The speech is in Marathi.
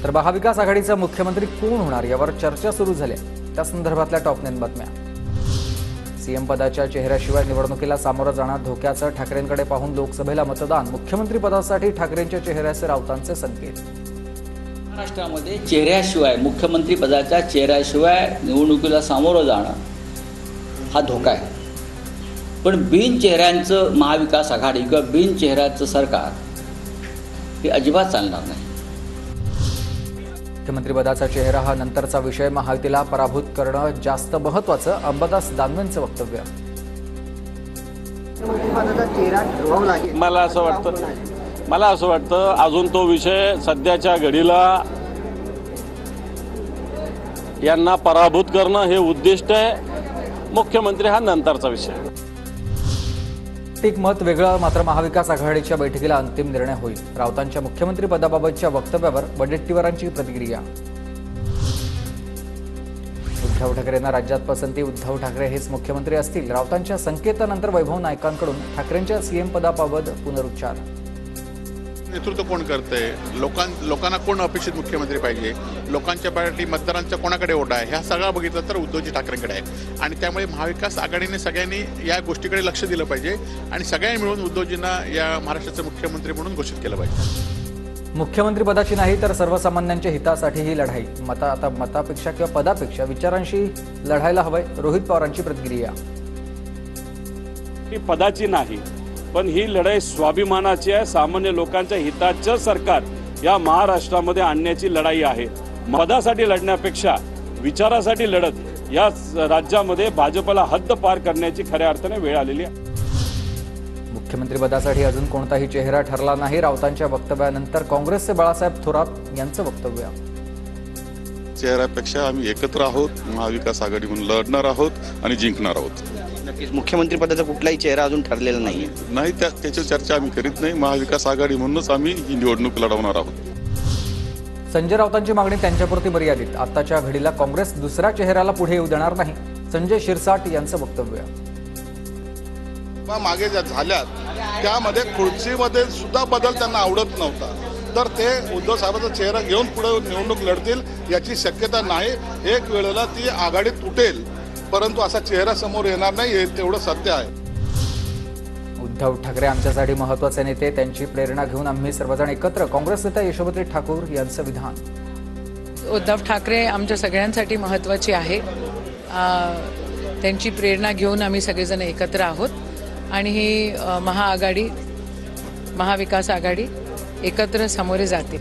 तर महाविकास आघाडीचा मुख्यमंत्री कोण होणार यावर चर्चा सुरू झाली आहे। त्या संदर्भातल्या टॉप 9 बातम्या। सीएम पदाच्या चेहऱ्याशिवाय निवडणुकीला सामोरं जाणं धोक्याचं, ठाकरेंकडे पाहून लोकसभेला मतदान, मुख्यमंत्री पदासाठी ठाकरेंच्या चेहऱ्याचे राऊतांचे संकेत। महाराष्ट्रामध्ये चेहऱ्याशिवाय, मुख्यमंत्री पदाच्या चेहऱ्याशिवाय निवडणुकीला सामोरं जाणं हा धोका आहे। पण बिन चेहऱ्यांचं महाविकास आघाडी किंवा बिन चेहऱ्याचं सरकार हे अजिबात चालणार नाही। मुख्यमंत्री पदाचा चेहरा हा नंतरचा विषय, महायुतीला पराभूत करणं जास्त महत्त्वाचं, अंबादास दानवेंचं वक्तव्य। मला असं वाटतं अजून तो विषय सध्याच्या घडीला यांना पराभूत करणं हे उद्दिष्ट आहे। मुख्यमंत्री हा नंतरचा विषय। एक मत वेगळं, मात्र महाविकास आघाडीच्या बैठकीला अंतिम निर्णय होईल। राऊतांच्या मुख्यमंत्री पदाबाबतच्या वक्तव्यावर वडेट्टीवारांची प्रतिक्रिया। उद्धव ठाकरेंना राज्यात पसंती, उद्धव ठाकरे हेच मुख्यमंत्री असतील। राऊतांच्या संकेतानंतर वैभव नाईकांकडून ठाकरेंच्या सीएम पदाबाबत पुनरुच्चार। नेतृत्व कोण करतंय, लोकांना कोण अपेक्षित मुख्यमंत्री पाहिजे, लोकांच्या पार्टी मतदारांचा कोणाकडे ओढा आहे, ह्या सगळा बघितलं तर उद्धवजी ठाकरेंकडे आहे। आणि त्यामुळे महाविकास आघाडीने सगळ्यांनी या गोष्टीकडे लक्ष दिलं पाहिजे आणि सगळ्यांनी मिळून उद्धवजींना या महाराष्ट्राचे मुख्यमंत्री म्हणून घोषित केलं पाहिजे। मुख्यमंत्री पदाची नाही तर सर्वसामान्यांच्या हितासाठी ही लढाई। आता मतापेक्षा किंवा पदापेक्षा विचारांशी लढायला हवंय, रोहित पवारांची प्रतिक्रिया। ही पदाची नाही, पण ही लढाई स्वाभिमानाची आहे। सामान्य लोकांच्या हिताचं सरकार या महाराष्ट्रामध्ये आणण्याची लढाई आहे। पदासाठी लढण्यापेक्षा विचारासाठी लढत या राज्यामध्ये भाजपला हद्द पार करण्याची खऱ्या अर्थाने वेळ आलेली आहे। मुख्यमंत्री पदासाठी अजून कोणताही चेहरा ठरला नाही। राऊतांच्या वक्तव्यानंतर काँग्रेसचे बाळासाहेब थोरात यांचं वक्तव्य। चेहऱ्यापेक्षा आम्ही एकत्र आहोत, महाविकास आघाडीहून लढणार आहोत आणि जिंकणार आहोत। नक्कीच मुख्यमंत्री पदाचा कुठलाही चेहरा अजून ठरलेला नाही। त्याची चर्चा आम्ही करीत नाही। महाविकास आघाडी म्हणूनच आम्ही ही निवडणूक लढवणार आहोत। संजय राऊतांची मागणी त्यांच्यापुरती मर्यादित। आताच्या घडीला काँग्रेस दुसऱ्या चेहऱ्याला पुढे येऊ देणार नाही, संजय शिरसाट यांचं वक्तव्य। मागे ज्या झाल्यात त्यामध्ये खुर्चीमध्ये सुद्धा बदल त्यांना आवडत नव्हता, तर ते उद्धव साहेबांचा चेहरा घेऊन पुढे निवडणूक लढतील याची शक्यता नाही। एक वेळेला ती आघाडी तुटेल, परंतु असा चेहरा समोर येणार नाही, हे तेवढं सत्य आहे। उद्धव ठाकरे आमच्यासाठी महत्त्वाचे नेते, त्यांची प्रेरणा घेऊन आम्ही सर्वजण एकत्र, काँग्रेस नेता यशोमती ठाकूर यांचं विधान। उद्धव ठाकरे आमच्या सगळ्यांसाठी महत्त्वाचे आहे। त्यांची प्रेरणा घेऊन आम्ही सगळेजण एकत्र आहोत आणि ही महाविकास आघाडी एकत्र सामोरे जाते।